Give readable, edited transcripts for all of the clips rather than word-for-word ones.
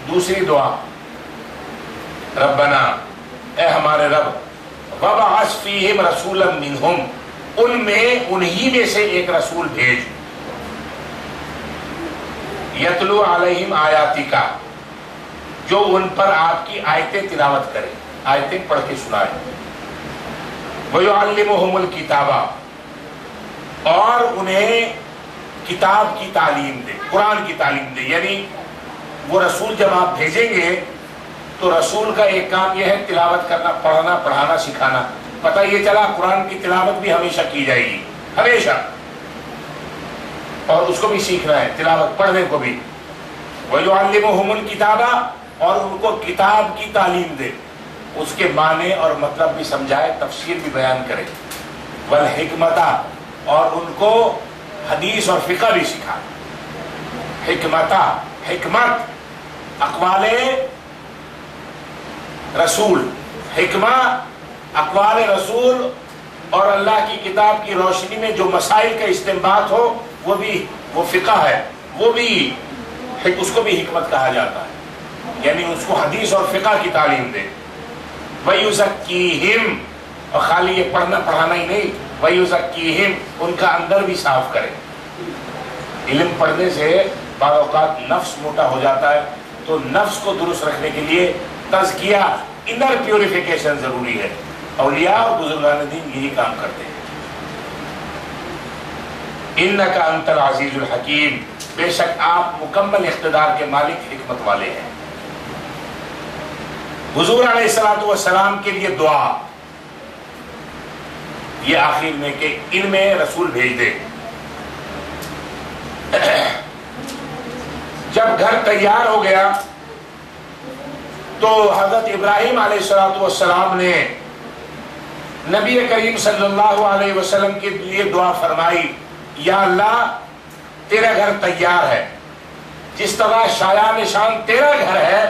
دوسری دعا، ربنا، اے ہمارے رب، وابعث فیہم رسولا منہم، ان میں انہی میں سے ایک رسول بھیج، یتلو علیہم آیاتک، جو ان پر آپ کی آیتیں تلاوت کرے، آیتیں پڑھ کے سنائے، وَيُعَلِّمُهُمُ الْكِتَابَ، اور انہیں کتاب کی تعلیم دے، قرآن کی تعلیم دے۔ یعنی وہ رسول جب آپ بھیجیں گے تو رسول کا ایک کام یہ ہے تلاوت کرنا، پڑھنا، پڑھانا، سکھانا۔ پتہ یہ چلا قرآن کی تلاوت بھی ہمیشہ کی جائے گی، ہمیشہ، اور اس کو بھی سیکھنا ہے، تلاوت پڑھنے کو بھی۔ وَيُعَلِّمُهُمُ الْكِتَابَ، اور ان کو کتاب کی تعلیم دے، اس کے معنی اور مطلب بھی سمجھائے، تفسیر بھی بیان کرے۔ وَالْحِکْمَةَ، اور ان کو حدیث اور فقہ بھی سکھائے۔ حکمتہ، حکمت اقوال رسول، حکمہ اقوال رسول، اور اللہ کی کتاب کی روشنی میں جو مسائل کا استنباط ہو وہ فقہ ہے، وہ بھی اس کو بھی حکمت کہا جاتا ہے، یعنی اس کو حدیث اور فقہ کی تعلیم دے۔ وَيُزَكِّيهِمْ، اور خالی یہ پڑھنا پڑھانا ہی نہیں، وَيُزَكِّيهِمْ، ان کا اندر بھی صاف کرے۔ علم پڑھنے سے بعض اوقات نفس موٹا ہو جاتا ہے، تو نفس کو درست رکھنے کے لیے تزکیہ، انر پیوریفیکیشن ضروری ہے۔ اولیاء اور بزرگان دین یہی کام کرتے ہیں۔ اِنَّكَ أَنْتَ الْعَزِيزُ الْحَكِيمُ، بے شک آپ مکمل اقتدار کے مالک، حکمت والے ہیں۔ حضور علیہ السلام کے لیے دعا یہ آخر میں کہ ان میں رسول بھیج دے۔ جب گھر تیار ہو گیا تو حضرت ابراہیم علیہ السلام نے نبی کریم صلی اللہ علیہ وسلم کے لیے دعا فرمائی، یا اللہ تیرا گھر تیار ہے، جس طرح شایان نشان تیرا گھر ہے،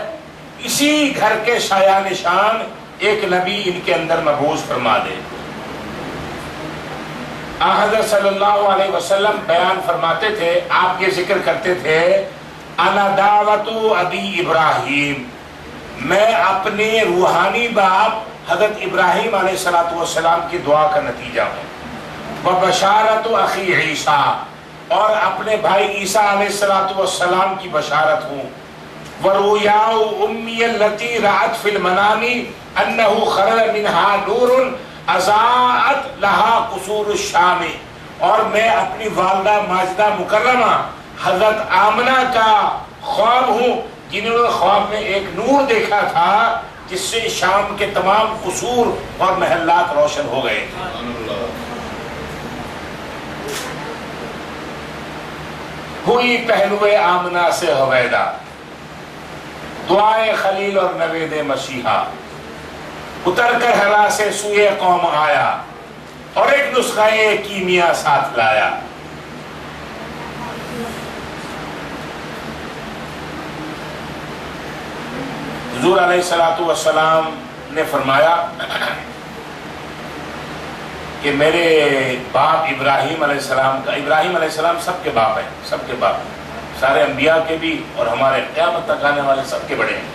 اسی گھر کے شایان نشان ایک نبی ان کے اندر مبعوث فرما دے۔ حضرت صلی اللہ علیہ وسلم بیان فرماتے تھے، آپ یہ ذکر کرتے تھے، انا دعوت ابی ابراہیم، میں اپنے روحانی باپ حضرت ابراہیم علیہ السلام کی دعا کا نتیجہ ہوں، وبشارت اخی عیسیٰ، اور اپنے بھائی عیسیٰ علیہ السلام کی بشارت ہوں، ورؤیا امی التی رأت فی المنام انہ خرج منہا نور اضاءت لہا قصور الشام، اور میں اپنی والدہ ماجدہ مکرمہ حضرت آمنہ کا خواب ہوں، جنہوں نے خواب میں ایک نور دیکھا تھا جس سے شام کے تمام قصور اور محلات روشن ہو گئے۔ ہوئی پہلو آمنہ سے ہویدا، دعائے خلیل اور نوید مسیحا، اتر کر ہرا سے سوئے قوم آیا، اور ایک نسخہ کیمیا ساتھ لایا۔ حضور علیہ السلام نے فرمایا کہ میرے باپ ابراہیم علیہ السلام کا، ابراہیم علیہ السلام سب کے باپ ہیں، سب کے باپ، سارے انبیاء کے بھی اور ہمارے قیامت تک آنے والے سب کے بڑے ہیں۔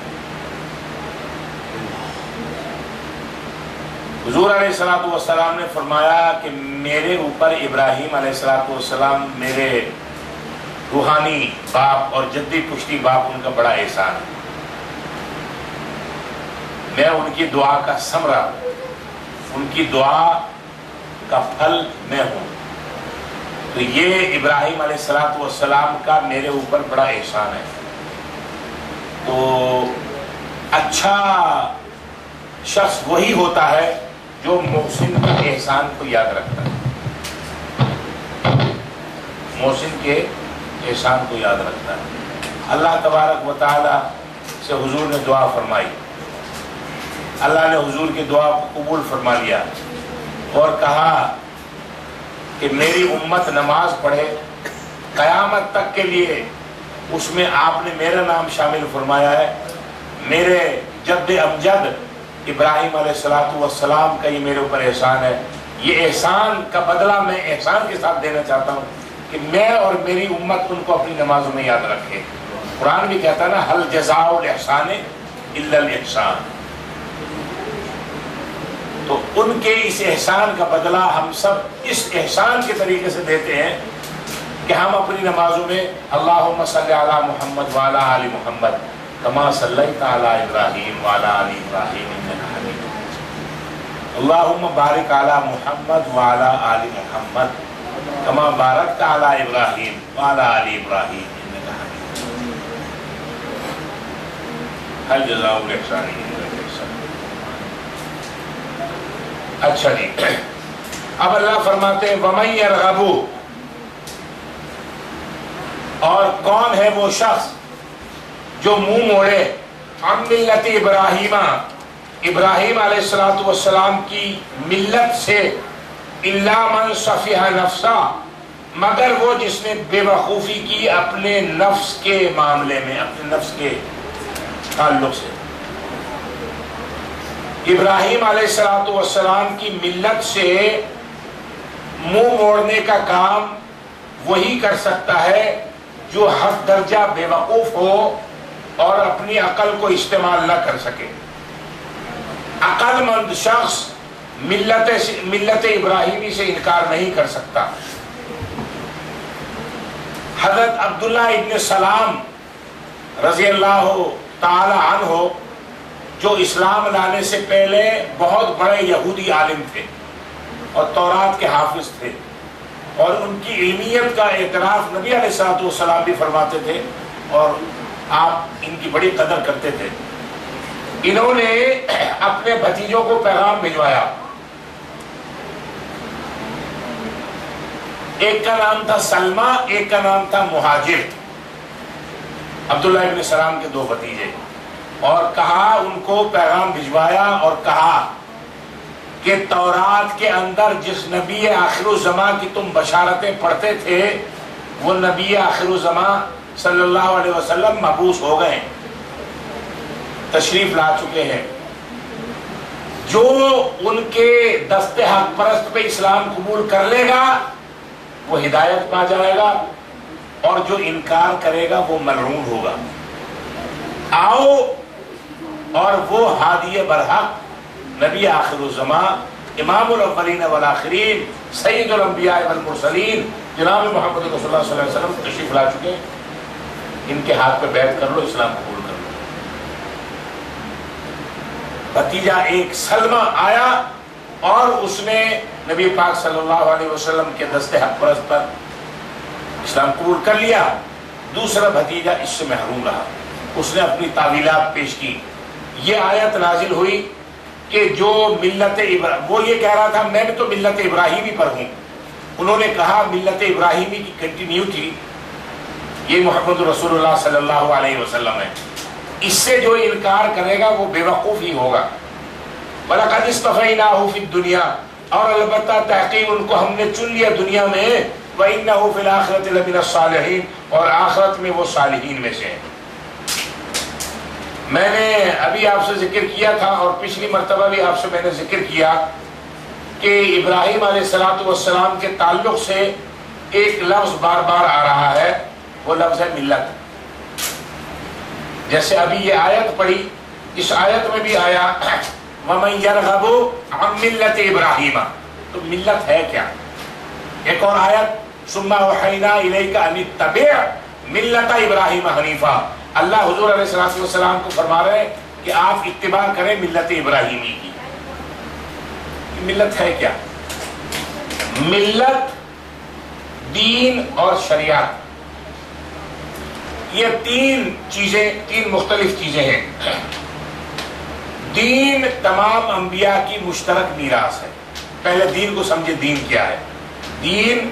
حضور علیہ السلام نے فرمایا کہ میرے اوپر ابراہیم علیہ السلام میرے روحانی باپ اور جدی پشتی باپ، ان کا بڑا احسان ہے، میں ان کی دعا کا ثمرہ، ان کی دعا کا پھل میں ہوں، تو یہ ابراہیم علیہ السلام کا میرے اوپر بڑا احسان ہے۔ تو اچھا شخص وہی ہوتا ہے جو محسن کے احسان کو یاد رکھتا ہے، محسن کے احسان کو یاد رکھتا ہے۔ اللہ تبارک و تعالی سے حضور نے دعا فرمائی، اللہ نے حضور کی دعا کو قبول فرما لیا اور کہا کہ میری امت نماز پڑھے قیامت تک کے لیے، اس میں آپ نے میرا نام شامل فرمایا ہے، میرے جد امجد ابراہیم علیہ السلام کا یہ میرے اوپر احسان ہے۔ یہ احسان کا بدلہ میں احسان کے ساتھ دینا چاہتا ہوں کہ میں اور میری امت ان کو اپنی نمازوں میں یاد رکھے۔ قرآن بھی کہتا ہے نا ہل جزاء الاحسان الا الاحسان. تو ان کے اس احسان کا بدلہ ہم سب اس احسان کے طریقے سے دیتے ہیں کہ ہم اپنی نمازوں میں اللہم صلی علی محمد وعلی آل محمد کما صلیت علی ابراہیم وعلی آل ابراہیم انک حمید مجید. اللہم بارک علی محمد وعلی آل محمد کما بارکت علی ابراہیم وعلی آل ابراہیم انک حمید مجید. هل جزاء الاحسان الا الاحسان. اچھا جی، اب اللہ فرماتے ہیں وَمَن يَرْغَبُ، اور کون ہے وہ شخص جو منہ موڑے عن ملت ابراہیم، ابراہیم علیہ السلام کی ملت سے، الا من صفح نفسا، مگر وہ جس نے بے وقوفی کی اپنے نفس کے معاملے میں، اپنے نفس کے تعلق سے. ابراہیم علیہ السلام کی ملت سے منہ موڑنے کا کام وہی کر سکتا ہے جو حد درجہ بے وقوف ہو اور اپنی عقل کو استعمال نہ کر سکے. عقل مند شخص ملت ابراہیمی سے انکار نہیں کر سکتا. حضرت عبداللہ ابن سلام رضی اللہ تعالی عنہ جو اسلام لانے سے پہلے بہت بڑے یہودی عالم تھے اور تورات کے حافظ تھے، اور ان کی علمیت کا اعتراف نبی علیہ السلام بھی فرماتے تھے اور آپ ان کی بڑی قدر کرتے تھے. انہوں نے اپنے بھتیجوں کو پیغام بھجوایا. ایک کا نام تھا سلمہ، ایک کا نام تھا مہاجر، عبداللہ ابن سلام کے دو بھتیجے، اور کہا، ان کو پیغام بھجوایا اور کہا کہ تورات کے اندر جس نبی آخر الزمان کی تم بشارتیں پڑھتے تھے وہ نبی آخر الزمان صلی اللہ علیہ وسلم مبعوث ہو گئے، تشریف لا چکے ہیں. جو ان کے دست حق پرست پہ اسلام قبول کر لے گا وہ ہدایت پا جائے گا، اور جو انکار کرے گا وہ ملعون ہوگا. آؤ اور وہ ہادی برحق نبی آخر الزمان امام الاولین والآخرین سید الانبیاء والمرسلین جناب محمد رسول اللہ صلی اللہ علیہ وسلم تشریف لا چکے، ان کے ہاتھ پہ بیعت کر لو، اسلام قبول کر لو. بھتیجا ایک سلمہ آیا اور اس نے نبی پاک صلی اللہ علیہ وسلم کے دست حق پرست پر اسلام قبول کر لیا. دوسرا بھتیجا اس سے محروم رہا، اس نے اپنی تعویلات پیش کی. یہ آیت نازل ہوئی کہ جو وہ یہ کہہ رہا تھا میں بھی تو ملت ابراہیمی پر ہوں. انہوں نے کہا ملت ابراہیمی کی کنٹینیوٹی یہ محمد رسول اللہ صلی اللہ علیہ وسلم ہے، اس سے جو انکار کرے گا وہ بے وقوف ہی ہوگا. وَلَقَدِ اصْطَفَيْنَاهُ فِي الدُّنْيَا، اور البتہ تحقیق ان کو ہم نے چن لیا دنیا میں، وَإِنَّهُ فِي الْآخِرَةِ لَمِنَ الصَّالِحِينَ، اور آخرت میں وہ صالحین میں سے ہیں. میں نے ابھی آپ سے ذکر کیا تھا اور پچھلی مرتبہ بھی آپ سے میں نے ذکر کیا کہ ابراہیم علیہ السلام کے تعلق سے ایک لفظ بار بار آ رہا ہے، وہ لفظ ہے ملت. جیسے ابھی یہ آیت پڑھی، اس آیت میں بھی آیا وَمَن يَرْغَبُ عَن مِلَّةِ إِبْرَاهِيمَ، تو ملت ہے کیا؟ ایک اور آیت ثُمَّ أَوْحَيْنَا إِلَيْكَ أَنِ اتَّبِعْ مِلَّةَ إِبْرَاهِيمَ حَنِيفًا. اللہ حضور علیہ السلام کو فرما رہے ہیں کہ آپ اتباع کریں ملت ابراہیمی کی. ملت ہے کیا؟ ملت دین اور شریعت، یہ تین مختلف چیزیں ہیں. دین تمام انبیاء کی مشترک میراث ہے. پہلے دین کو سمجھے، دین کیا ہے؟ دین